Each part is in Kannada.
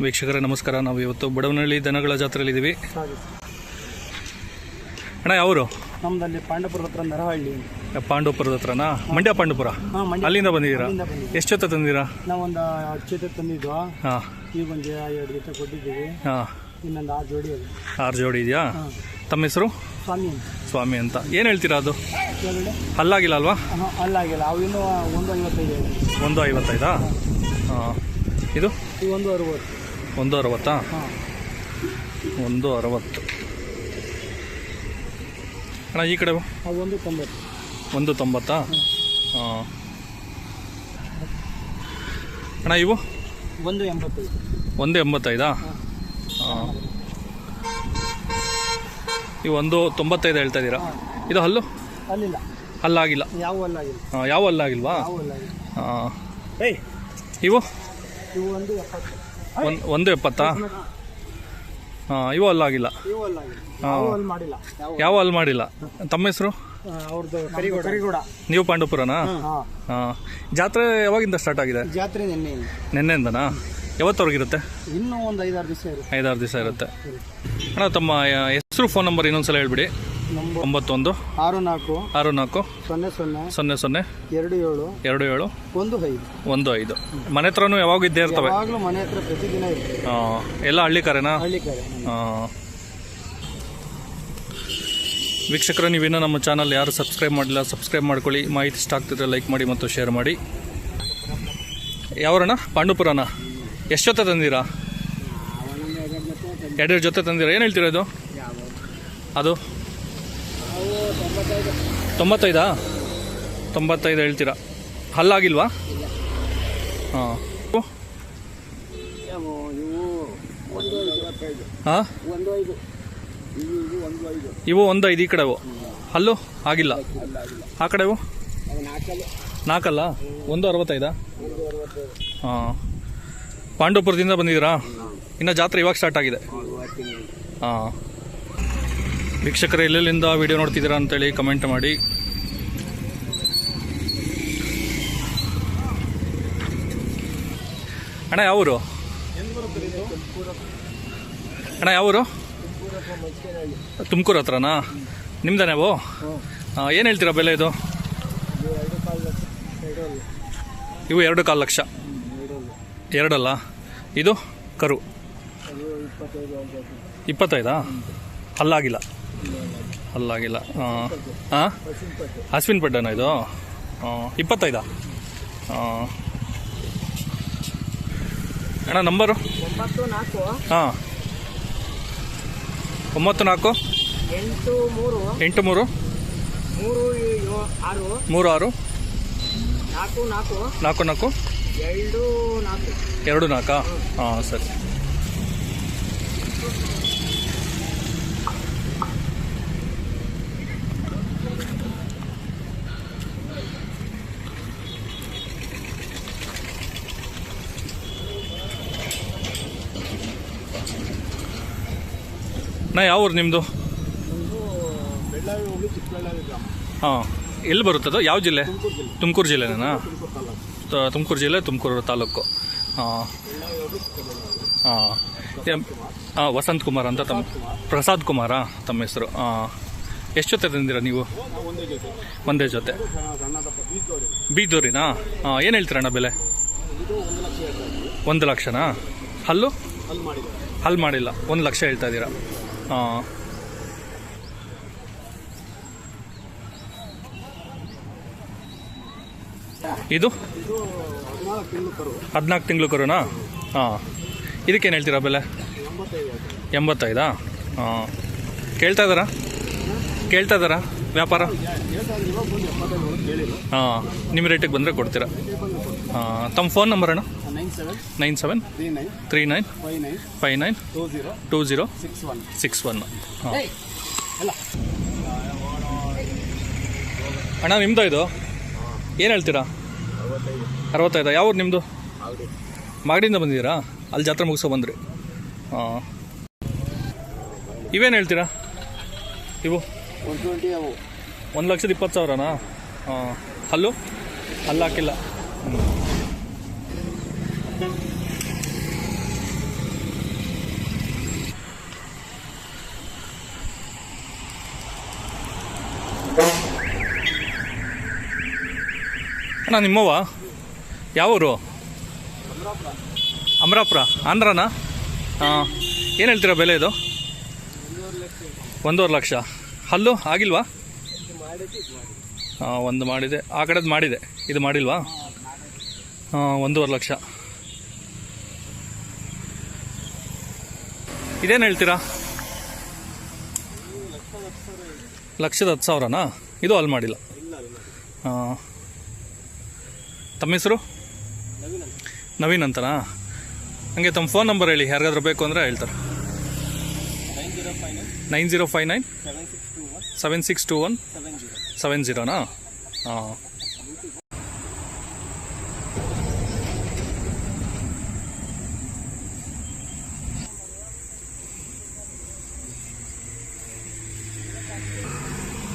ವೀಕ್ಷಕರೇ ನಮಸ್ಕಾರ. ನಾವು ಇವತ್ತು ಬಡವನಹಳ್ಳಿ ದನಗಳ ಜಾತ್ರೆಯಲ್ಲಿದ್ದೀವಿ. ಅಣ್ಣ ಯಾವರು? ನಮ್ಮದಲ್ಲಿ ಪಾಂಡವಪುರ ಹತ್ರ ನರಹಳ್ಳಿ. ಪಾಂಡವಪುರದ ಹತ್ರನಾ? ಮಂಡ್ಯ ಪಾಂಡವಪುರ. ಅಲ್ಲಿಂದ ಬಂದಿದ್ದೀರಾ? ಎಷ್ಟು ಜೊತೆ ತಂದಿದ್ದೀರಾ? ನಾವೊಂದು 10 ಜೊತೆ ತಂದಿದ್ವು. ಹಾಂ, ಈಗ ಒಂದು 2 ಜೊತೆ ಕೊಟ್ಟಿದ್ದೀವಿ. ಹಾಂ, ಇನ್ನೊಂದು 6 ಜೋಡಿ ಅದು. 6 ಜೋಡಿ ಇದೆಯಾ? ತಮ್ಮ ಹೆಸರು? ಸ್ವಾಮಿ. ಸ್ವಾಮಿ ಅಂತ. ಏನು ಹೇಳ್ತೀರಾ ಅದು? ಅಲ್ಲಾಗಿಲ್ಲ ಅಲ್ವಾ? ಅಲ್ಲಾಗಿಲ್ಲ. ಅವು ಇನ್ನೂ 1.55. 1.55? ಹಾಂ. ಇದು 1.60. 1.60? ಹಾಂ, 1.60. ಅಣ್ಣ ಈ ಕಡೆ 1.90. 1.90? ಹಾಂ. ಅಣ್ಣ ಇವು 1.85. 1.85? ಹಾಂ. ಇವು 1.95 ಹೇಳ್ತಾ ಇದ್ದೀರಾ? ಇದು ಹಲ್ಲು? ಅಲ್ಲಿಲ್ಲ, ಹಲ್ಲಾಗಿಲ್ಲ. ಯಾವ ಅಲ್ಲಾಗಿಲ್ಲ. ಹಾಂ, ಯಾವ ಹಲ್ಲಾಗಿಲ್ವಾ? ಹಾಂ. ಇವು 1.70? ಹಾಂ, ಇವು ಹಲ್ಲಾಗಿಲ್ಲ. ಯಾವ ಹಲ್ಲು ಮಾಡಿಲ್ಲ. ತಮ್ಮ ಹೆಸರು? ಕರಿಗೌಡ. ನೀವು ಪಾಂಡವಪುರನಾ? ಹಾಂ. ಜಾತ್ರೆ ಯಾವಾಗಿಂದ ಸ್ಟಾರ್ಟ್ ಆಗಿದೆ? ಜಾತ್ರೆ ನಿನ್ನೆಯಿಂದನಾ? ಯಾವತ್ತವರೆಗಿರುತ್ತೆ? ಇನ್ನೂ ಒಂದು 5-6 ದಿವಸ ಇರುತ್ತೆ. 5-6 ದಿವಸ ಇರುತ್ತೆ. ಅಣ್ಣ ತಮ್ಮ ಹೆಸರು, ಫೋನ್ ನಂಬರ್ ಇನ್ನೊಂದ್ಸಲ ಹೇಳ್ಬಿಡಿ. 91 64 64 00 00 27 27 15. 15. ಮನೆ ಹತ್ರನೂ ಯಾವಾಗ ಇದ್ದೇ ಇರ್ತವೆ? ಯಾವಾಗಲೂ ಮನೆ ಹತ್ರ ಪ್ರತಿದಿನ ಇರುತ್ತೆ. ಎಲ್ಲ ಹಳ್ಳಿ ಕರೆನಾ? ಹಳ್ಳಿ ಕರೆ. ವೀಕ್ಷಕರು, ನೀವಿನ್ನೂ ನಮ್ಮ ಚಾನಲ್ ಯಾರು ಸಬ್ಸ್ಕ್ರೈಬ್ ಮಾಡಿಲ್ಲ, ಸಬ್ಸ್ಕ್ರೈಬ್ ಮಾಡ್ಕೊಳ್ಳಿ. ಮಾಹಿತಿ ಇಷ್ಟ ಆಗ್ತಿದ್ರೆ ಲೈಕ್ ಮಾಡಿ ಮತ್ತು ಶೇರ್ ಮಾಡಿ. ಯಾವರಣ್ಣ? ಪಾಂಡವಪುರನ? ಎಷ್ಟು ಜೊತೆ ತಂದಿರಾ? 2 ಜೊತೆ ತಂದಿರಾ. ಏನು ಹೇಳ್ತೀರಾ ಇದು? ಅದು 95? 95 ಹೇಳ್ತೀರಾ. ಹಲ್ಲಾಗಿಲ್ವಾ? ಹಾಂ. ಹಾಂ, ಇವು 1.5. ಈ ಕಡೆವು ಹಲ್ಲು ಆಗಿಲ್ಲ. ಆ ಕಡೆವು 4 1.65? ಹಾಂ. ಪಾಂಡವಪುರದಿಂದ ಬಂದಿದ್ದೀರಾ? ಇನ್ನು ಜಾತ್ರೆ ಇವಾಗ ಸ್ಟಾರ್ಟ್ ಆಗಿದೆ. ಹಾಂ. ವೀಕ್ಷಕರು, ಎಲ್ಲೆಲ್ಲಿಂದ ವಿಡಿಯೋ ನೋಡ್ತಿದ್ದೀರಾ ಅಂತೇಳಿ ಕಮೆಂಟ್ ಮಾಡಿ. ಅಣ್ಣ ಯಾವೂರು? ಅಣ್ಣ ಯಾವೂರು? ತುಮಕೂರು ಹತ್ರನಾ? ನಿಮ್ದೇ ನೀವು? ಏನು ಹೇಳ್ತೀರಾ ಬೆಲೆ ಇದು? ಇವು 2.25 ಲಕ್ಷ. 2 ಇದು ಕರು 25? ಹಲ್ಲಾಗಿಲ್ಲ. ಹಲ್ಲಾಗಿಲ್ಲ. ಹಾಂ, ಹಸುವಿನ ಪಡ್ಡನ ಇದು? 25? ಅಣ್ಣ ನಂಬರು? 94 94 83 36 44 24? ಹಾಂ, ಸರಿ. ನಾ ಯಾವ ಊರು ನಿಮ್ಮದು? ಹಾಂ. ಎಲ್ಲಿ ಬರುತ್ತದು? ಯಾವ ಜಿಲ್ಲೆ? ತುಮಕೂರು ಜಿಲ್ಲೆನಾ? ತುಮಕೂರು ಜಿಲ್ಲೆ, ತುಮಕೂರು ತಾಲೂಕು. ಹಾಂ. ಹಾಂ. ವಸಂತ್ ಕುಮಾರ್ ಅಂತ ತಮ್ಮ? ಪ್ರಸಾದ್ ಕುಮಾರಾ ತಮ್ಮ ಹೆಸರು? ಹಾಂ. ಎಷ್ಟು ಜೊತೆ ತಂದಿರಾ ನೀವು? ಒಂದೇ ಜೊತೆ. ಬೀದೂರಿನಾ? ಹಾಂ. ಏನು ಹೇಳ್ತೀರಣ್ಣ ಬೆಲೆ? 1 ಲಕ್ಷನಾ? ಹಲ್ಲು ಮಾಡಿಲ್ಲ. 1 ಲಕ್ಷ ಹೇಳ್ತಾ ಇದ್ದೀರಾ? ಹಾಂ. ಇದು 14 ತಿಂಗಳು ಕರುನಾ? ಹಾಂ. ಇದಕ್ಕೇನು ಹೇಳ್ತೀರಾ ಬೆಲೆ? 85? ಹಾಂ. ಕೇಳ್ತಾ ಇದ್ದಾರಾ ವ್ಯಾಪಾರ? ಹಾಂ. ನಿಮ್ಮ ರೇಟಿಗೆ ಬಂದರೆ ಕೊಡ್ತೀರಾ? ಹಾಂ. ತಮ್ಮ ಫೋನ್ ನಂಬರ್ ಅಣ್ಣ? 97 39 59 20 61. ಹಾಂ. ಅಣ್ಣ ನಿಮ್ಮದು ಇದು? ಏನು ಹೇಳ್ತೀರಾ? 65? ಯಾವ ಊರು ನಿಮ್ಮದು? ಮಾಗಡಿಯಿಂದ ಬಂದಿದ್ದೀರಾ? ಅಲ್ಲಿ ಜಾತ್ರೆ ಮುಗಿಸೋ ಬಂದ್ರಿ? ಹಾಂ. ಇವೇನು ಹೇಳ್ತೀರಾ ಇವು? 1,20,000ನಾ? ಹಾಂ. ಹಲ್ಲು ಹಾಕಿಲ್ಲ. ಅಣ್ಣ ನಿಮ್ಮವ ಯಾವೂರು? ಅಮರಾಪುರ, ಆಂಧ್ರನಾ? ಹಾಂ. ಏನು ಹೇಳ್ತೀರಾ ಬೆಲೆ ಇದು? 1.5 ಲಕ್ಷ. ಹಲ್ಲು ಆಗಿಲ್ವಾ? ಹಾಂ, ಒಂದು ಮಾಡಿದೆ, ಆ ಕಡೆದು ಮಾಡಿದೆ, ಇದು ಮಾಡಿಲ್ವಾ? ಹಾಂ, 1.5 ಲಕ್ಷ. ಇದೇನು ಹೇಳ್ತೀರಾ? 1,10,000ನಾ? ಇದು ಅಲ್ಲಿ ಮಾಡಿಲ್ಲ. ಹಾಂ. ತಮ್ಮ ಹೆಸರು? ನವೀನ್ ಅಂತನಾ? ಹಂಗೆ ತಮ್ಮ ಫೋನ್ ನಂಬರ್ ಹೇಳಿ, ಯಾರಿಗಾದ್ರೂ ಬೇಕು ಅಂದರೆ ಹೇಳ್ತಾರೆ. 9059 7621 70ನಾ? ಹಾಂ.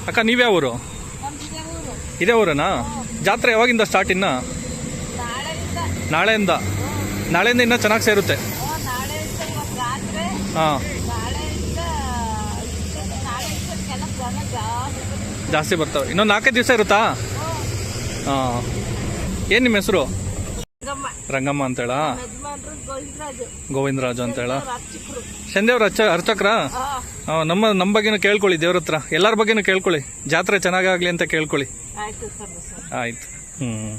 ಅಕ್ಕ ನೀವ್ಯಾವ ಊರು? ಇದೇ ಊರನಾ? ಜಾತ್ರೆ ಯಾವಾಗಿಂದ ಸ್ಟಾರ್ಟ್? ಇನ್ನ ನಾಳೆಯಿಂದ ಇನ್ನೂ ಚೆನ್ನಾಗಿ ಸೇರುತ್ತೆ. ಹಾಂ, ಜಾಸ್ತಿ ಬರ್ತವೆ. ಇನ್ನೊಂದು 4 ದಿವಸ ಇರುತ್ತಾ? ಹಾಂ. ಏನು ನಿಮ್ಮ ಹೆಸರು? ರಂಗಮ್ಮ ಅಂತೇಳ? ಗೋವಿಂದರಾಜು ಅಂತೇಳ? ಶಂದೇವ್ರ ಅರ್ಚಕ್ರ? ಹಾಂ. ನಮ್ಮ ಬಗ್ಗೆನೂ ಕೇಳ್ಕೊಳ್ಳಿ, ದೇವ್ರ ಹತ್ರ ಎಲ್ಲರ ಬಗ್ಗೆನೂ ಕೇಳ್ಕೊಳ್ಳಿ, ಜಾತ್ರೆ ಚೆನ್ನಾಗಾಗಲಿ ಅಂತ ಕೇಳ್ಕೊಳ್ಳಿ. ಆಯ್ತು. ಹ್ಞೂ.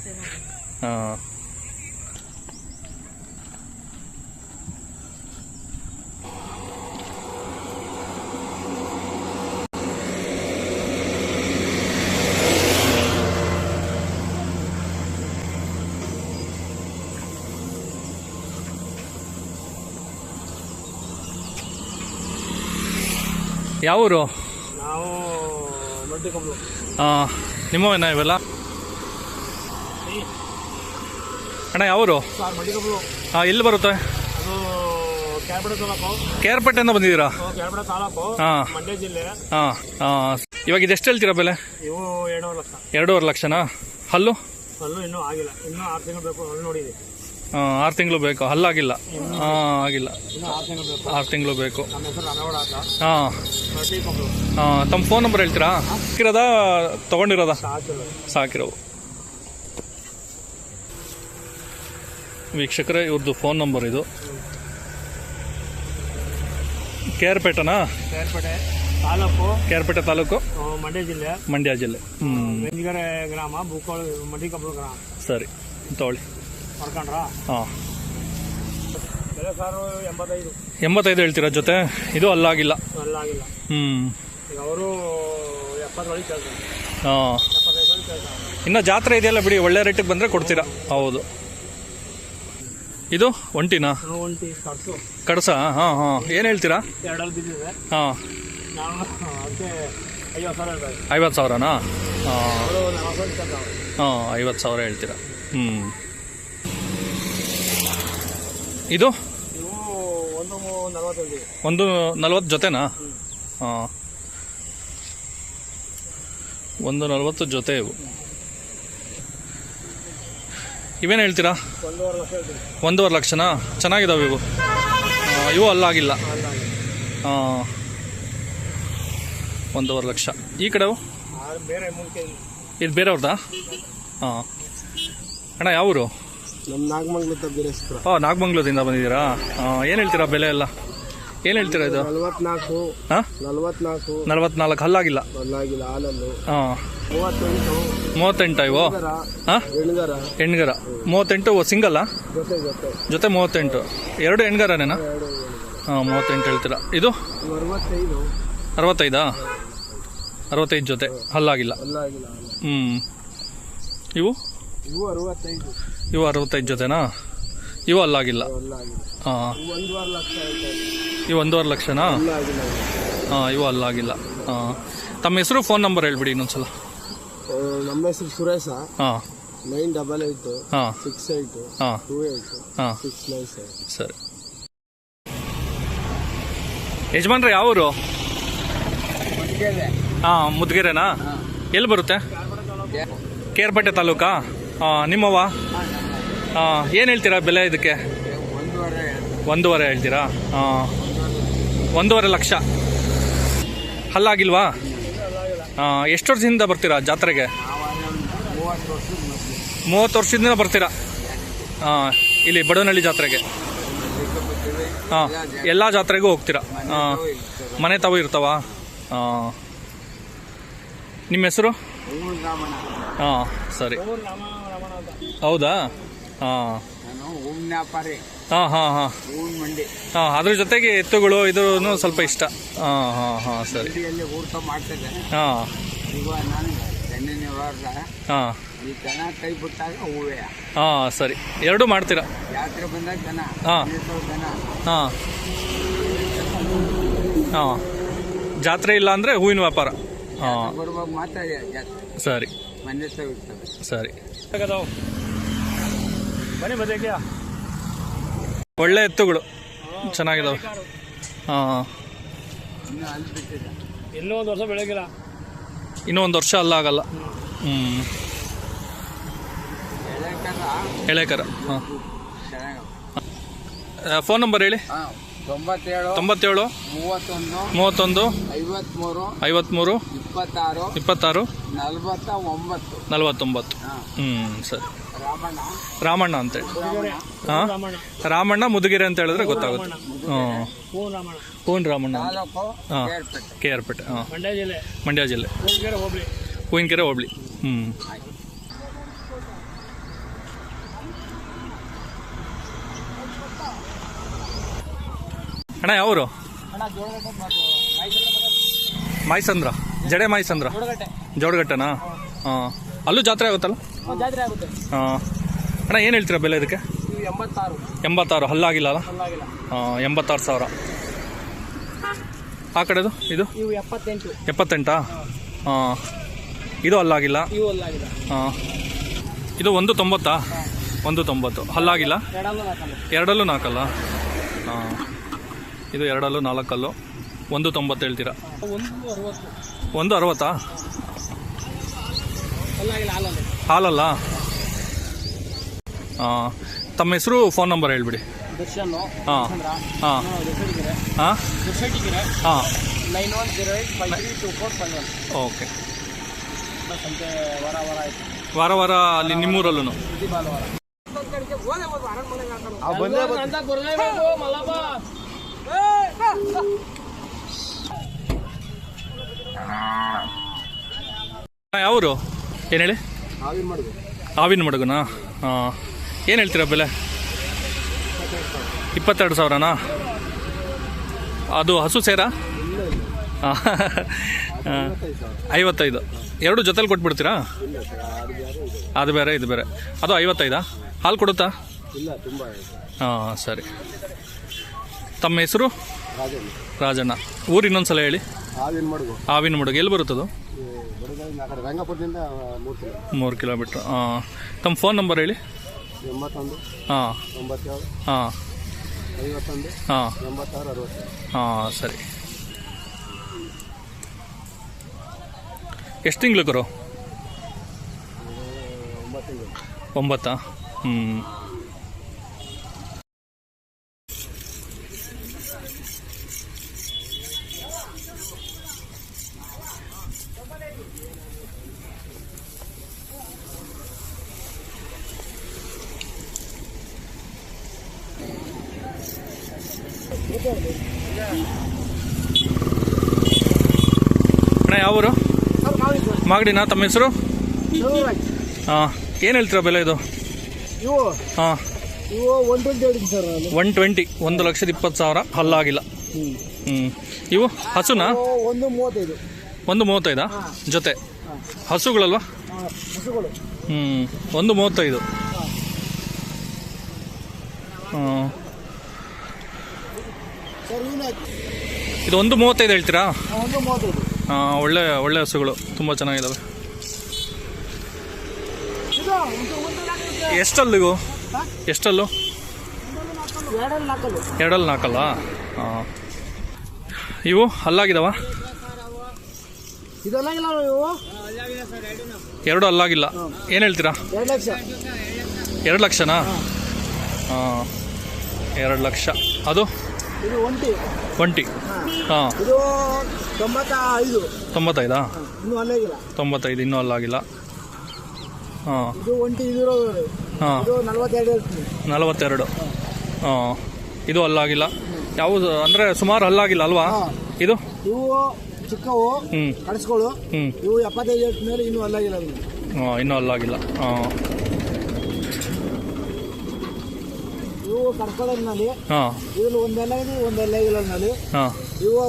ಹಾಂ. ಯಾವೂರು? ನಾವು ಮಡ್ಡಿಕೊಬ್ಲು. ಹಾಂ. ನಿಮ್ಮವೇನಾ ಇವೆಲ್ಲ? ಅಣ್ಣ ಯಾವೂರು? ಮಡ್ಡಿಕೊಬ್ಲು. ಹಾಂ. ಎಲ್ಲಿ ಬರುತ್ತೆ? ಅದು ಕ್ಯಾರ್ಪೇಟೆ ತಾಲೂಕು. ಕೇರ್ಪೇಟೆಯಿಂದ ಬಂದಿದ್ದೀರಾ? ಕ್ಯಾರ್ಪೇಟೆ ತಾಲೂಕು, ಹಾಂ. ಮಂಡ್ಯ ಜಿಲ್ಲೆ. ಹಾಂ. ಹಾಂ. ಇವಾಗ ಇದೆಷ್ಟು ಹೇಳ್ತೀರಾ ಬೆಲೆ? ಇವು 2.5 ಲಕ್ಷ. 2.5 ಲಕ್ಷನಾ? ಹಲ್ಲು? ಹಲ್ಲು ಇನ್ನೂ ಆಗಿಲ್ಲ, ಇನ್ನೂ 6 ತಿಂಗಳು ಬೇಕು. ಹಲ್ಲು ನೋಡಿದೆ. ಹಾಂ, 6 ತಿಂಗಳು ಬೇಕು. ಹಲ್ಲಾಗಿಲ್ಲ? ಹಾಂ, ಆಗಿಲ್ಲ. ಇನ್ನೂ 6 ತಿಂಗಳು ಬೇಕು. 6 ತಿಂಗಳು ಬೇಕು. ನಮ್ಮ ಹೆಸರು ರಣಗೌಡ ಅಂತ. ಹಾಂ. ಮಡ್ಡಿಕೊಬ್ಲು. ಹಾಂ. ತಮ್ಮ ಫೋನ್ ನಂಬರ್ ಹೇಳ್ತೀರಾ? ಸಾಕಿರೋದಾ ತೊಗೊಂಡಿರೋದಾ? ಸಾಕಿರೋವು. ವೀಕ್ಷಕರೇ, ಇವ್ರದ್ದು ಫೋನ್ ನಂಬರ್ ಇದು. ಕೇರ್ಪೇಟೆನಾ? ಕೇರ್ಪೇಟೆ ತಾಲೂಕು, ಮಂಡ್ಯ ಜಿಲ್ಲೆ. ಮಂಡ್ಯ ಜಿಲ್ಲೆ. ಬೆಂಜಿಗೆರೆ ಗ್ರಾಮ, ಬೂಕೋಳು, ಮಡ್ಡಿಕೊಬ್ಲು ಗ್ರಾಮ. ಸರಿ, ತಗೊಳ್ಳಿ. ಮಾಡ್ಕೊಂಡ್ರ? ಹಾಂ. ಬೆಲೆ ಸಾರು 85. 85 ಹೇಳ್ತೀರಾ ಜೊತೆ? ಇದು ಅಲ್ಲಾಗಿಲ್ಲ? ಅಲ್ಲಾಗಿಲ್ಲ. ಹ್ಞೂ. ಈಗ ಅವರು 70 ಒಳಗೆ ಕೇಳ್ತಾರೆ. ಹಾಂ. 75 ಒಳಗೆ ಕೇಳ್ತಾರೆ. ಇನ್ನು ಜಾತ್ರೆ ಇದೆಯಲ್ಲ ಬಿಡಿ, ಒಳ್ಳೆ ರೇಟಿಗೆ ಬಂದರೆ ಕೊಡ್ತೀರಾ? ಹೌದು. ಇದು ಒಂಟಿನಾ? ಒಂಟಿ ಕಡ್ಸು. ಕಡಸ? ಹಾಂ ಹಾಂ. ಏನು ಹೇಳ್ತೀರಾ? 2 ಬಿದ್ದಿದೆ. ಹಾಂ. ನಾನು ಅದಕ್ಕೆ 50,000 ಹೇಳ್ತಾರೆ. 50,000ನಾ? ಹಾಂ. ಅವರು 40,000 ಕೇಳ್ತಾರೆ. ಹಾಂ, 50,000 ಹೇಳ್ತೀರಾ? ಹ್ಞೂ. ಇದು ಇವು 1.40 1.40 ಜೊತೆನಾ? ಹಾಂ. 1.40 ಜೊತೆ ಇವು. ಇವೇನು ಹೇಳ್ತೀರಾ? 1.5 ಲಕ್ಷ ಹೇಳ್ತೀನಿ. 1.5 ಲಕ್ಷನಾ? ಚೆನ್ನಾಗಿದ್ದಾವೆ ಇವು. ಇವು ಅಲ್ಲಾಗಿಲ್ಲ? ಹಾಂ. 1.5 ಲಕ್ಷ. ಈ ಕಡೆವು ಬೇರೆ ಮುಂಚೆ ಇದು ಬೇರೆಯವ್ರದಾ? ಹಾಂ. ಅಣ್ಣ ಯಾವೂರು? ನಮ್ಮ ನಾಗಮಂಗ್ಲದ ಬೀರೇಶ್ವರ. ಹಾಂ, ನಾಗಮಂಗ್ಲದಿಂದ ಬಂದಿದ್ದೀರಾ? ಹಾಂ. ಏನು ಹೇಳ್ತೀರಾ ಬೆಲೆ ಎಲ್ಲ? ಏನು ಹೇಳ್ತೀರಾ ಇದು? 44. ಹಾಂ, 44. ಹಲ್ಲಾಗಿಲ್ಲ? ಅಲ್ಲಾಗಿಲ್ಲ. ಹಾಲಲ್ಲು. ಹಾಂ. 38 ಇವು? ಹಾಂ, ಹೆಣ್ಗರ. ಹೆಣ್ಗರ 38 ಸಿಂಗಲ್ಲ? ಜೊತೆ ಜೊತೆ 38. 2 ಹೆಣ್ಗರನೇನಾ? ಹಾಂ, 38 ಹೇಳ್ತೀರಾ. ಇದು 65. 65? 65 ಜೊತೆ ಹಲ್ಲಾಗಿಲ್ಲ? ಅಲ್ಲಾಗಿಲ್ಲ. ಹ್ಞೂ. ಇವು? ಇವು 65. ಇವು 65 ಜೊತೆನಾ? ಇವು ಅಲ್ಲಾಗಿಲ್ಲ? ಅಲ್ಲಾಗಿಲ್ಲ. ಹಾಂ. 1.5 ಲಕ್ಷ ಹೇಳ್ತಾರೆ. ಇವು 1.5 ಲಕ್ಷನಾ? ಅಲ್ಲಾಗಿಲ್ಲ. ಹಾಂ, ಇವು ಅಲ್ಲಾಗಿಲ್ಲ. ಹಾಂ. ತಮ್ಮ ಹೆಸರು, ಫೋನ್ ನಂಬರ್ ಹೇಳ್ಬಿಡಿ ಇನ್ನೊಂದ್ಸಲ. ನಮ್ಮ ಹೆಸರು ಸುರೇಶ. ಹಾಂ. 988 ಹಾಂ 68 ಹಾಂ 28 ಹಾಂ 697. ಸರಿ. ಯಜಮಾನ್ರೆ ಯಾವೂರು? ಹಾಂ, ಮುದ್ಗೆರೆನಾ? ಎಲ್ಲಿ ಬರುತ್ತೆ? ಕೇರ್ಪೇಟೆ ತಾಲೂಕಾ? ಹಾಂ. ನಿಮ್ಮವ? ಹಾಂ. ಏನು ಹೇಳ್ತೀರಾ ಬೆಲೆ ಇದಕ್ಕೆ? 1.5 ಹೇಳ್ತೀರಾ? ಹಾಂ. 1.5 ಲಕ್ಷ. ಹಲ್ಲಾಗಿಲ್ವಾ? ಹಾಂ. ಎಷ್ಟು ವರ್ಷದಿಂದ ಬರ್ತೀರಾ ಜಾತ್ರೆಗೆ? 30 ವರ್ಷದ 30 ವರ್ಷದಿಂದ ಬರ್ತೀರಾ? ಹಾಂ, ಇಲ್ಲಿ ಬಡವನಹಳ್ಳಿ ಜಾತ್ರೆಗೆ. ಹಾಂ, ಎಲ್ಲ ಜಾತ್ರೆಗೂ ಹೋಗ್ತೀರಾ? ಹಾಂ, ಮನೆ ತಾವು ಇರ್ತಾವ? ಹಾಂ. ನಿಮ್ಮ ಹೆಸರು? ಹಾಂ, ಸರಿ. ಹೌದಾ? ಹಾಂ ಹಾಂ ಹಾಂ ಹಾಂ ಹಾಂ. ಅದ್ರ ಜೊತೆಗೆ ಎತ್ತುಗಳು ಇದು ಸ್ವಲ್ಪ ಇಷ್ಟ. ಹಾಂ ಹಾಂ ಹಾಂ, ಸರಿ. ಹಾಂ ಹಾಂ ಹಾಂ, ಸರಿ. ಎರಡೂ ಮಾಡ್ತೀರಾ? ಹಾಂ ಹಾಂ ಹಾಂ. ಜಾತ್ರೆ ಇಲ್ಲ ಅಂದರೆ ಹೂವಿನ ವ್ಯಾಪಾರ. ಹಾಂ, ಸರಿ ಸರಿ. ಒಳ್ಳೆ ಎತ್ತುಗಳು ಚೆನ್ನಾಗಿದಾವೆ. ಹಾಂ, ಇನ್ನೂ ಒಂದು ವರ್ಷ ಬೆಳಗಿಲ್ಲ. ಇನ್ನೂ ಒಂದು ವರ್ಷ ಅಲ್ಲಾಗಲ್ಲ. ಹ್ಞೂ, ಎಳೆಕರ. ಹಾಂ, ಫೋನ್ ನಂಬರ್ ಹೇಳಿ. 97 31 53 26 49. ಸರಿ. ರಾಮಣ್ಣ ಅಂತೇಳಿ. ಹಾಂ, ರಾಮಣ್ಣ ಮುದುಗೆರೆ ಅಂತ ಹೇಳಿದ್ರೆ ಗೊತ್ತಾಗುತ್ತೆ. ಹಾಂ, ಹೂನ್ ರಾಮಣ್ಣ. ಹಾಂ, KR ಪೇಟೆ. ಹಾಂ, ಮಂಡ್ಯ ಜಿಲ್ಲೆ, ಹೂವಿನಕೆರೆ ಹೋಬಳಿ. ಹ್ಞೂ. ಅಣ್ಣ ಯಾವರು? ಮಾಯ್ಸಂದ್ರ, ಜಡೆ ಮಾಯ್ಸಂದ್ರ, ಜೋಡಗಟ್ಟೆನಾ? ಹಾಂ, ಅಲ್ಲೂ ಜಾತ್ರೆ ಆಗುತ್ತಲ್ಲ? ಹಾಂ. ಅಣ್ಣ ಏನು ಹೇಳ್ತೀರಾ ಬೆಲೆ ಇದಕ್ಕೆ? 86. ಹಲ್ಲಾಗಿಲ್ಲ ಅಲ್ಲ? ಹಾಂ, 86,000. ಆ ಕಡೆದು ಇದು 78. ಹಾಂ, ಇದು ಹಲ್ಲಾಗಿಲ್ಲ? ಹಾಂ. ಇದು 190. 190 ಹಲ್ಲಾಗಿಲ್ಲ? ಎರಡಲ್ಲೂ ನಾಲ್ಕಲ್ಲ? ಹಾಂ, ಇದು ಎರಡಲ್ಲೂ ನಾಲ್ಕಲ್ಲು. 190 ಹೇಳ್ತೀರಾ? 160. ಹಾಲಲ್ಲ? ಹಾಂ. ತಮ್ಮ ಹೆಸರು, ಫೋನ್ ನಂಬರ್ ಹೇಳ್ಬಿಡಿ. ಹಾಂ ಹಾಂ ಹಾಂ ಹಾಂ. 9108532451. ಓಕೆ. ವಾರ ಅಲ್ಲಿ ನಿಮ್ಮೂರಲ್ಲೂ? ಯಾವರು? ಏನು ಹೇಳಿ? ಆವಿನ ಮಡಗುನಾ? ಹಾಂ. ಏನು ಹೇಳ್ತೀರಾ ಬೆಲೆ? 22,000ನಾ? ಅದು ಹಸು ಸೇರಾ? ಹಾಂ, 55. ಎರಡು ಜೊತೆಲಿ ಕೊಟ್ಬಿಡ್ತೀರಾ? ಅದು ಬೇರೆ ಇದು ಬೇರೆ. ಅದು 55. ಹಾಲು ಕೊಡುತ್ತಾ? ಹಾಂ, ಸರಿ. ತಮ್ಮ ಹೆಸರು? ರಾಜಣ್ಣ. ಊರು ಇನ್ನೊಂದ್ಸಲ ಹೇಳಿ. ಆವಿನ ಮಡುಗು. ಎಲ್ಲಿ ಬರುತ್ತದು? 3 ಕಿಲೋಮೀಟ್ರ್. ಹಾಂ. ತಮ್ಮ ಫೋನ್ ನಂಬರ್ ಹೇಳಿ. 81 ಹಾಂ 97 ಹಾಂ 51 ಹಾಂ 86 60. ಹಾಂ, ಸರಿ. ಎಷ್ಟು ತಿಂಗಳು ಕರು? 9 ತಿಂಗಳು. 9? ಹ್ಞೂ. ಅಣ್ಣ ಯಾವೂರು? ಮಾಗಡಿನಾ? ತಮ್ಮ ಹೆಸರು? ಹಾಂ. ಏನು ಹೇಳ್ತೀರಾ ಬೆಲೆ ಇದು? ಹಾಂ, 120. 1,20,000. ಹಲ್ಲಾಗಿಲ್ಲ. ಹ್ಞೂ. ಇವು ಹಸುನಾ? 135 ಜೊತೆ ಹಸುಗಳಲ್ವಾ? ಹ್ಞೂ. 135. ಹಾಂ. ಇದು 135 ಹೇಳ್ತೀರಾ? ಹಾಂ, ಒಳ್ಳೆ ಹಸುಗಳು ತುಂಬ ಚೆನ್ನಾಗಿದ್ದಾವೆ. ಎಷ್ಟಲ್ಲು ಇವು? ಎಷ್ಟಲ್ಲು? 2 4. ಹಾಂ. ಇವು ಹಲ್ಲಾಗಿದ್ದಾವ? 2 ಹಲ್ಲಾಗಿಲ್ಲ. ಏನು ಹೇಳ್ತೀರಾ? 2 ಲಕ್ಷನಾ? ಹಾಂ, 2 ಲಕ್ಷ. ಅದು ಒಂಟಿ. ಹಾಂ. 95. 95 ಇನ್ನೂ ಹಲ್ಲಾಗಿಲ್ಲ. ಹಾಂ ಇದು ಒಂಟಿ ಇದು ಹಾಂ ಇದು 42 ಹೇಳ್ತೀನಿ. 42. ಹಾಂ ಇದು ಹಲ್ಲಾಗಿಲ್ಲ ಯಾವುದು ಅಂದರೆ ಸುಮಾರು ಹಲ್ಲಾಗಿಲ್ಲ ಅಲ್ವಾ ಇದು? ಇವು ಚಿಕ್ಕವು ಹ್ಞೂ ಕಡಿಸ್ಗಳು. ಹ್ಞೂ ಇವು 75 ಹೇಳ್ತೀನಿ ಮೇಲೆ ಇನ್ನೂ ಅಲ್ಲಾಗಿಲ್ಲ. ಹಾಂ ಇನ್ನೂ ಹಲ್ಲಾಗಿಲ್ಲ. ಹಾಂ ಇವು ಕಡ್ಕೊಳ್ಳೋದ್ರಲ್ಲಿ ಹಾಂ ಇದ್ರಲ್ಲಿ ಒಂದೆಲ್ಲ ಇದೆ ಒಂದೆಲ್ಲ ಇಲ್ಲ ನಲ್ಲಿ. ಹಾಂ ಇವು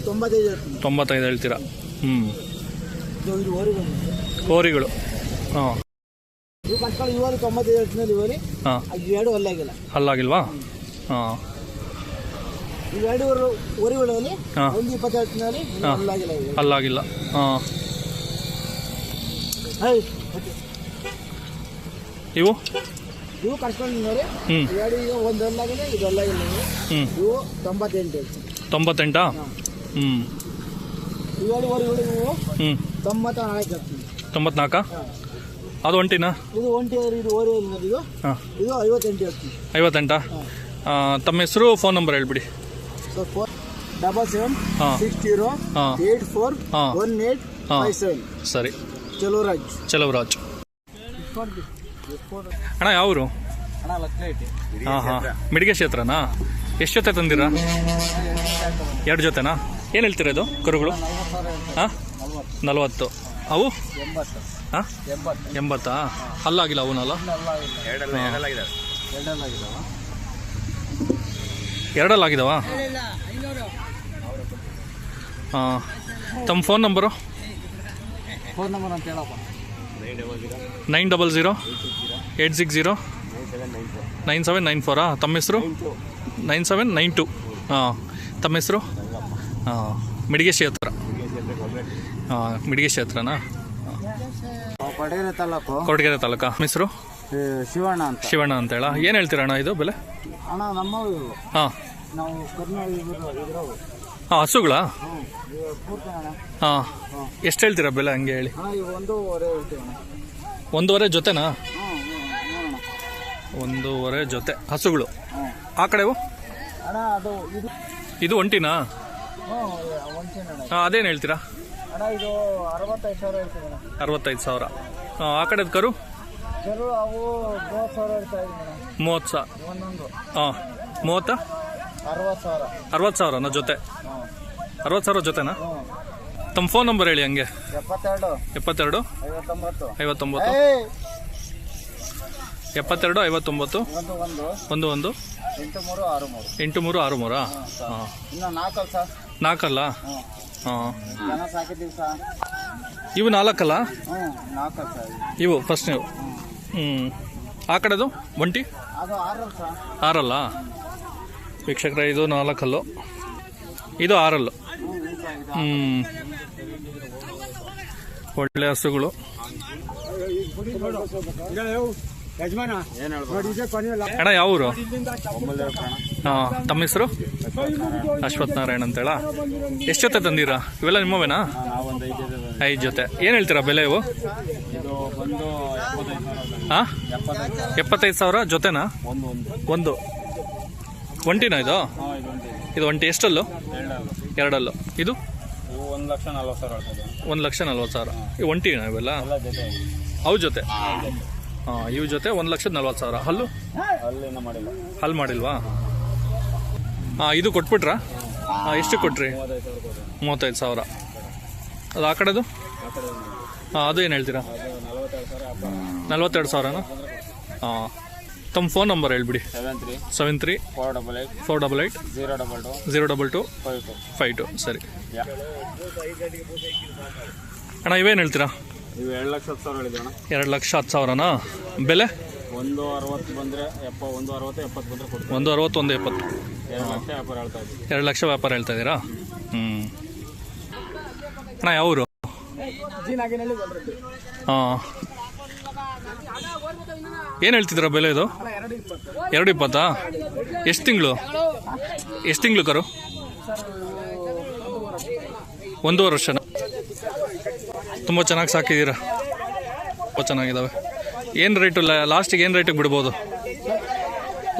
95 ಹೇಳ್ತೀನಿ. 95 ಹೇಳ್ತೀರಾ? ಹ್ಞೂ ಇದು ಓರಿಗಳು. ಕೋರಿಗಳು. ಹಾಂ ಇವು ಕಡ್ಕೊಳ್ಳಿ ಇವರು 95 ಹೇಳ್ತೀನಿ. ಇವರಿ ಹಾಂ ಎರಡು ಅಲ್ಲಾಗಿಲ್ಲ. ಹಲ್ಲಾಗಿಲ್ವಾ? ಹಾಂ ಇವೆರಡು ಓರಿಗಳಲ್ಲಿ ಹಾಂ ಒಂದು 20 ಹೇಳ್ತೀನಿ ಹಾಂ ಅಲ್ಲಾಗಿಲ್ಲ. ಹಲ್ಲಾಗಿಲ್ಲ. ಹಾಂ ಇವು ಇವು ಕಡ್ಕೊಂಡು ನೋಡಿ. ಹ್ಞೂ ಎರಡು ಈಗ ಒಂದು ಅಲ್ಲಾಗಿದೆ ಇದು ಅಲ್ಲಾಗಿಲ್ಲ. ಹ್ಞೂ ಇವು 98 ಹೇಳ್ತೀನಿ. 98. ಹ್ಞೂ ಇವೆರಡು ಓರಿಗಳು ಇವು ಹ್ಞೂ 94 ಹೇಳ್ತೀನಿ. 94. ಅದು ಒಂಟಿನಾ? ಇದು ಒಂಟಿ ಇದು ಓರಿ ಇದು ಹಾಂ ಇದು 58 ಹೇಳ್ತೀನಿ. 58. ತಮ್ಮ ಹೆಸರು ಫೋನ್ ನಂಬರ್ ಹೇಳ್ಬಿಡಿ. ಸೊ 477 ಹಾಂ 60 ಹಾಂ 84 ಹಾಂ 1857. ಸರಿ. ಚಲೋರಾಜ್. ಚಲವರಾಜ್. ಅಣ್ಣ ಯಾವರು? ಅಣ್ಣ ಲಕ್ಲೇಟಿ. ಹಾಂ ಹಾಂ ಮಿಡಿಗೆ ಕ್ಷೇತ್ರನಾ? ಎಷ್ಟು ಜೊತೆ ತಂದಿರಾ? 2 ಜೊತೆನಾ? ಏನು ಹೇಳ್ತೀರಾ ಇದು ಕರುಗಳು? ಹಾಂ 40. ಅವು? 80. ಹಾಂ 80. ಅಲ್ಲಾಗಿಲ್ಲ ಅವನಲ್ಲ? ಎರಡಲ್ಲಾಗಿದ್ದಾವ? ಹಾಂ ತಮ್ಮ ಫೋನ್ ನಂಬರು? ಫೋನ್ ನಂಬರ್ ಅಂತ ಹೇಳಪ್ಪ. 900 860 9794. ತಮ್ಮ ಹೆಸರು? 9792. ಹಾಂ ತಮ್ಮ ಹೆಸರು? ಹಾಂ ಮಿಡಿಗೆ ಕ್ಷೇತ್ರ. ಹಾಂ ಮಿಡಿಗೆ ಕ್ಷೇತ್ರನಾ? ಕೊಡಗೆರೆ ತಾಲೂಕು ಕೊರಟಗೆರೆ ತಾಲೂಕಾ? ನಿಮ್ಮ ಹೆಸರು? ಶಿವಣ್ಣ ಅಂತ. ಶಿವಣ್ಣ ಅಂತ ಹೇಳ. ಏನು ಹೇಳ್ತೀರಾ ಅಣ್ಣ ಇದು ಬೆಲೆ? ಅಣ್ಣ ನಮ್ಮ ಹಾಂ ನಾವು ಕರ್ನಾಟಕ ಹಾಂ ಹಸುಗಳಾ? ಪೂರ್ತಿ ಅಣ್ಣ. ಹಾಂ ಎಷ್ಟು ಹೇಳ್ತೀರಾ ಬೆಲೆ ಹಂಗೆ ಹೇಳಿ? ಅಣ್ಣ ಇವು 1.5 ಹೇಳ್ತೀವಿ ಅಣ್ಣ. 1.5 ಜೊತೆನಾ? ಅಣ್ಣ 1.5 ಜೊತೆ ಹಸುಗಳು. ಆ ಕಡೆವು? ಅಣ್ಣ ಅದು ಇದು ಇದು ಒಂಟಿನಾ? ಒಂಚೇನ ಅಣ್ಣ. ಹಾಂ ಅದೇನು ಹೇಳ್ತೀರಾ? ಅಣ್ಣ ಇದು 65,000 ಹೇಳ್ತೀವಿ ಅಣ್ಣ. 65,000. ಹಾಂ ಆ ಕಡೆದು ಕರು? ಕರು ಅವು 30,000 ಹೇಳ್ತಾ ಇದ್ದೀವಿ ಅಣ್ಣ. 30,000. ಒಂದೊಂದು ಹಾಂ 30. 60,000. 60,000ನಾ ಜೊತೆ? ಹ್ಞೂ 60,000 ಜೊತೆನಾ? ಹ್ಞೂ. ತಮ್ಮ ಫೋನ್ ನಂಬರ್ ಹೇಳಿ ಹಂಗೆ. 72 72 59 59 72 59 11 8363. 8363. ಹಾಂ ಇನ್ನು 4 ಸರ್. 4 ಅಲ್ಲ? ಹ್ಞೂ ಹಾಂ ಜನ ಸಾಕಿದ್ದೀವಿ ಸರ್. ಇವು 4 ಅಲ್ಲ? ಹ್ಞೂ 4 ಸರ್. ಇವು ಫಸ್ಟ್ ನೀವು? ಹ್ಞೂ ಆ ಕಡೆದು ಒಂಟಿ? ಅದು 6 ಸರ್. 6 ಅಲ್ಲ? ವೀಕ್ಷಕರ ಇದು 4 ಅಲ್ಲು, ಇದು 6 ಅಲ್ಲು. ಒಳ್ಳೆ ಹಸುಗಳು. ಯಜಮಾನ ಅಣ್ಣ ಯಾವ ಊರು? ಹಾಂ ತಮ್ಮ ಹೆಸರು? ಅಶ್ವಥ್ ನಾರಾಯಣ್ ಅಂತೇಳ. ಎಷ್ಟು ಜೊತೆ ತಂದಿರಾ? ಇವೆಲ್ಲ ನಿಮ್ಮವೇನಾ? 5 ಜೊತೆ. ಏನು ಹೇಳ್ತೀರಾ ಬೆಲೆ ಇವು? ಹಾಂ 75,000 ಜೊತೆನಾ? ಒಂದು ಒಂಟಿನಾ ಇದು? ಇದು ಒಂಟಿ ಎಷ್ಟಲ್ಲು? 2 ಅಲ್ಲು. ಇದು 1,40,000. ಇವು ಒಂಟಿನಾ ಇವೆಲ್ಲ? ಅವು ಜೊತೆ? ಹಾಂ ಇವು ಜೊತೆ 1,40,000. ಹಲ್ಲು? ಹಲ್ಲು ಮಾಡಿಲ್ವಾ? ಹಾಂ ಇದು ಕೊಟ್ಬಿಟ್ರಾ? ಹಾಂ ಎಷ್ಟು ಕೊಟ್ರಿ? 35,000. ಅದು ಆ ಕಡೆದು? ಹಾಂ ಅದು ಏನು ಹೇಳ್ತೀರಾ? 42,000ನಾ? ಹಾಂ ತಮ್ಮ ಫೋನ್ ನಂಬರ್ ಹೇಳ್ಬಿಡಿ. 73 488 022 52. ಸರಿ ಅಣ್ಣ ಇವೇನು ಹೇಳ್ತೀರಾ? ಇವು 2,10,000 ಹೇಳಿದ್ವಿ ಅಣ್ಣ. 2,10,000ನಾ? ಬೆಲೆ? 160 ಬಂದರೆ 160 70 ಬಂದರೆ ಕೊಡ್ತೀವಿ. 160 170. 2 ಲಕ್ಷ ವ್ಯಾಪಾರ 2 ಲಕ್ಷ ವ್ಯಾಪಾರ ಹೇಳ್ತಾ ಇದ್ದೀವಿ. ಹೇಳ್ತಾ ಇದ್ದೀರಾ? ಅಣ್ಣ ಯಾವ ಊರು? ಹಾಂ ಏನು ಹೇಳ್ತಿದ್ದೀರಾ ಬೆಲೆ ಇದು? 220. ಎಷ್ಟು ತಿಂಗಳು ಕರು? 1.5 ವರ್ಷನ? ತುಂಬ ಚೆನ್ನಾಗಿ ಸಾಕಿದ್ದೀರಾ, ತುಂಬ ಚೆನ್ನಾಗಿದ್ದಾವೆ. ಏನು ರೇಟು ಲಾಸ್ಟಿಗೆ ಏನು ರೇಟಿಗೆ ಬಿಡ್ಬೋದು?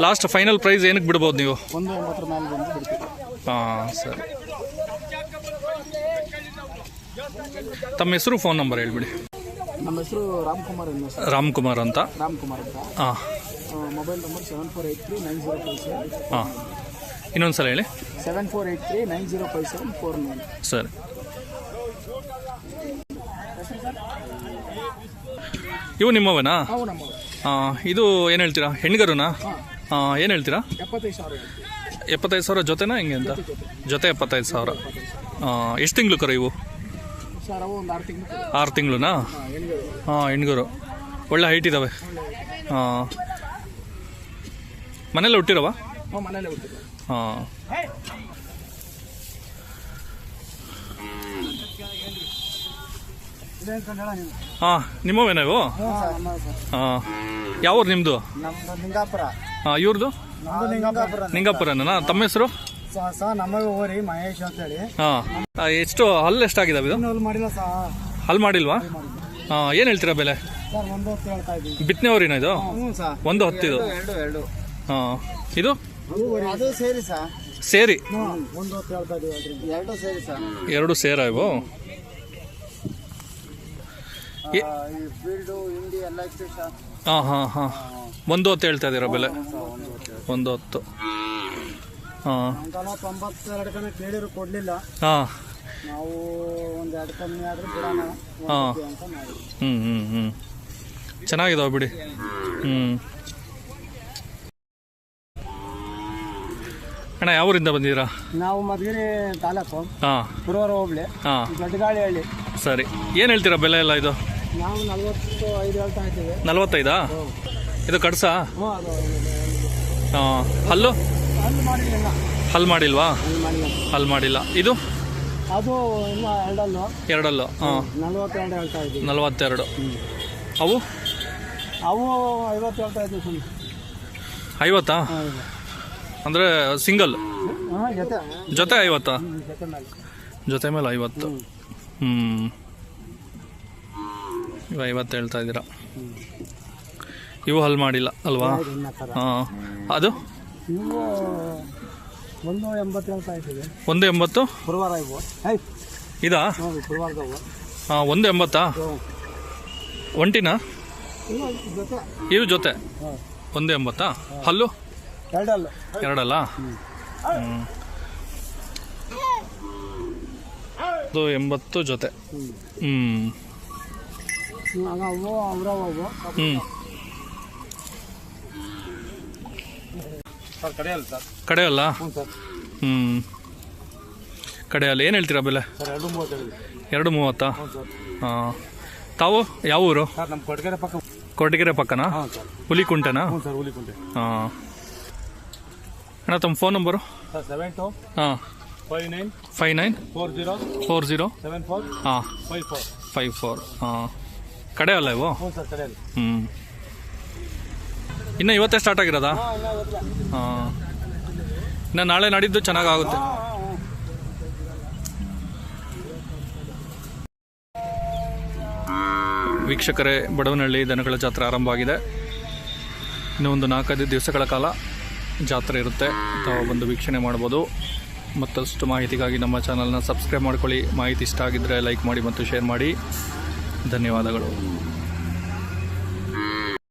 ಲಾಸ್ಟ್ ಫೈನಲ್ ಪ್ರೈಸ್ ಏನಕ್ಕೆ ಬಿಡ್ಬೋದು ನೀವು? 1.84 ಹಾಂ ಸರಿ. ತಮ್ಮ ಹೆಸರು ಫೋನ್ ನಂಬರ್ ಹೇಳ್ಬಿಡಿ. ನಮ್ಮ ಹೆಸರು ರಾಮ್ಕುಮಾರ್ ರಾಮ್ಕುಮಾರ್ ಅಂತ. ರಾಮ್ಕುಮಾರ್ ಅಂತ. ಹಾಂ, ಮೊಬೈಲ್ ನಂಬರ್ 74839057. ಹಾಂ, ಇನ್ನೊಂದು ಸಲ ಹೇಳಿ. 7483905749. ಸರಿ. ಇವು ನಿಮ್ಮವನಾ? ಅವು ನಮ್ಮ ಇದು ಏನು ಹೇಳ್ತೀರಾ, ಹೆಣ್ಗರುನಾ? ಏನು ಹೇಳ್ತೀರಾ? 75,000. 75,000 ಜೊತೆನಾ ಹೆಂಗೆ ಅಂತ? ಜೊತೆ 75,000. ಎಷ್ಟು ತಿಂಗಳು ಕರು ಇವು? ಸರ್ ಅವು ಒಂದು 6 ತಿಂಗಳು. 6 ತಿಂಗಳನಾ? ಹಾಂ, ಹೆಣ್ಗರು ಒಳ್ಳೆ ಹೈಟ್ ಇದ್ದಾವೆ. ಹಾಂ, ಮನೇಲಿ ಹುಟ್ಟಿರವ? ಮನೇಲೆ ಹುಟ್ಟಿದ್ರು. ಹಾಂ, ಹಾಂ, ನಿಮ್ಮವೇನಾ ಇವು? ಹಾಂ, ಯಾವೂರು ನಿಮ್ಮದು? ನಮ್ದು ನಿಂಗಾಪುರ. ಹಾಂ, ಇವ್ರದ್ದು ನಮ್ದು ನಿಂಗಾಪುರ. ನಿಂಗಾಪುರನ? ತಮ್ಮ ಹೆಸರು? ಸರ್ ನಮಗೆ ಹೋರಿ ಮಹೇಶ್ ಅಂತ ಹೇಳಿ. ಹಾಂ, ಎಷ್ಟು ಹಲ್ಲು ಎಷ್ಟಾಗಿದ್ದಾವೆ ಇದು? ಇನ್ನೂ ಮಾಡಿಲ್ಲ ಸರ್. ಹಲ್ಲು ಮಾಡಿಲ್ವಾ? ಹಾಂ, ಏನು ಹೇಳ್ತೀರಾ ಬೆಲೆ? ಸರ್ 1 ಹೇಳ್ತಾ ಇದ್ದೀವಿ. ಬಿತ್ತನೆ ಊರಿನ ಇದು? ಹ್ಞೂ ಸರ್. 110 ಇದು? ಎರಡು. ಹಾಂ, ಇದು ಅದು ಸೇರಿ ಸರ್. ಸೇರಿ 1 ಹೇಳ್ತಾ ಇದ್ದೀವಿ. ಎರಡು ಸೇರಿ ಸರ್. ಎರಡು ಸೇರ ಇವು? ಫೀಲ್ಡು ಹಿಂಡಿ ಎಲ್ಲ ಇತ್ತು ಸರ್. ಹಾಂ ಹಾಂ ಹಾಂ, 110 ಹೇಳ್ತಾ ಇದ್ದೀರಾ ಬೆಲೆ? 110. ಹಾಂ, 92 ಕೇಳಿದ್ರು ಕೊಡಲಿಲ್ಲ. ಹಾಂ, ನಾವು ಒಂದು 2 ಕಮ್ಮಿ ಆದರೂ ಬಿಡೋಣ ಹಾಂ. ಅಂತ ಮಾಡಿ. ಹ್ಞೂ ಚೆನ್ನಾಗಿದಾವೆ ಬಿಡಿ. ಅಣ್ಣ, ಯಾವ ಊರಿಂದ ಬಂದಿದ್ದೀರಾ? ನಾವು ಮಧುಗಿರಿ ತಾಲೂಕು, ಹಾಂ, ಪುರವರ ಹೋಬಳಿ, ಹಾಂ. ದೊಡ್ಡಗಾಳಿ ಹಳ್ಳಿ. ಸರಿ, ಏನು ಹೇಳ್ತೀರಾ ಬೆಲೆ ಎಲ್ಲ ಇದು? ನಾವು 45 ಹೇಳ್ತಾ ಇದ್ದೀವಿ. 45? ಇದು ಕಡ್ಸ? ಹ್ಞೂ, ಅದು ಹಾಂ. ಹಲ್ಲು ಅಲ್ಲಿ ಮಾಡಿಲ್ಲ. ಹಲ್ಲು ಮಾಡಿಲ್ವಾ? ಅಲ್ಲಿ ಮಾಡಿಲ್ಲ. ಹಲ್ಲು ಮಾಡಿಲ್ಲ. ಇದು ಅದು ಇನ್ನೂ ಎರಡಲ್ಲು. ಎರಡಲ್ಲು? ಹಾಂ, 42 ಹೇಳ್ತಾ ಇದ್ದೀವಿ. 42. ಅವು ಅವು 50 ಹೇಳ್ತಾ ಇದ್ದೀವಿ ಸುಮ್ಮನೆ. 50? ಅಂದರೆ ಸಿಂಗಲ್? ಹಾಂ, ಜೊತೆ ಜೊತೆ 50? ಜೊತೆ ಮೇಲೆ. ಜೊತೆ ಮೇಲೆ 50. ಇವು 50 ಹೇಳ್ತಾ ಇದ್ದೀರಾ? ಇವು ಹಲ್ ಮಾಡಿಲ್ಲ ಅಲ್ವಾ? ಹಾಂ, ಅದು ಇವು 180 ಹೇಳ್ತಾ ಇದ್ದೀವಿ. 180? ಪುರವಾರ ಇವು. ಇದಾ? ನೋಡಿ ಪುರವಾರದವು. ಹಾಂ, 180? ಒಂಟಿನಾ? ಇವು ಜೊತೆ. ಇವು ಜೊತೆ 180? ಹಲ್ಲು ಎರಡಲ್ಲು. ಎರಡಲ್ಲ? ಅದು 80 ಜೊತೆ. ಅವು ಅವ್ರವು. ಸರ್ ಕಡೆಯಲ್ಲ ಸರ್. ಕಡೆಯಲ್ಲ? ಹ್ಞೂ ಸರ್. ಕಡೆಯಲ್ಲ. ಏನು ಹೇಳ್ತೀರಾ ಬೆಲೆ? ಸರ್ 230. 230? ಹ್ಞೂ ಸರ್. ಹಾಂ. ತಾವು ಯಾವ ಊರು? ಸರ್ ನಮ್ಮ ಕೊಡಗೆರೆ ಪಕ್ಕ. ಕೊರಟಗೆರೆ ಪಕ್ಕನಾ? ಹಾಂ ಸರ್. ಹುಲಿಕುಂಟೆನಾ? ಹ್ಞೂ ಸರ್, ಹುಲಿಕುಂಟೆ. ಹಾಂ. ಅಣ್ಣ, ತಮ್ಮ ಫೋನ್ ನಂಬರು? ಸರ್ 72 ಹಾಂ 59 59 40 40 74 ಹಾಂ 54. ಹಾಂ, ಕಡೆ ಅಲ್ಲ ಇವು? ಹ್ಞೂ ಸರ್, ಕಡೆಯಲ್ಲಿ. ಇನ್ನು ಇವತ್ತೇ ಸ್ಟಾರ್ಟ್ ಆಗಿರೋದಾ? ಹಾಂ, ಇನ್ನು ನಾಳೆ ನಾಡಿದ್ದು ಚೆನ್ನಾಗಾಗುತ್ತೆ. ವೀಕ್ಷಕರೇ, ಬಡವನಹಳ್ಳಿ ದನಗಳ ಜಾತ್ರೆ ಆರಂಭ ಆಗಿದೆ. ಇನ್ನೂ ಒಂದು 4-5 ದಿವಸಗಳ ಕಾಲ ಜಾತ್ರೆ ಇರುತ್ತೆ. ತಾವು ಬಂದು ವೀಕ್ಷಣೆ ಮಾಡ್ಬೋದು. ಮತ್ತಷ್ಟು ಮಾಹಿತಿಗಾಗಿ ನಮ್ಮ ಚಾನಲ್ನ ಸಬ್ಸ್ಕ್ರೈಬ್ ಮಾಡ್ಕೊಳ್ಳಿ. ಮಾಹಿತಿ ಇಷ್ಟ ಆಗಿದ್ದರೆ ಲೈಕ್ ಮಾಡಿ ಮತ್ತು ಶೇರ್ ಮಾಡಿ. ಧನ್ಯವಾದಗಳು.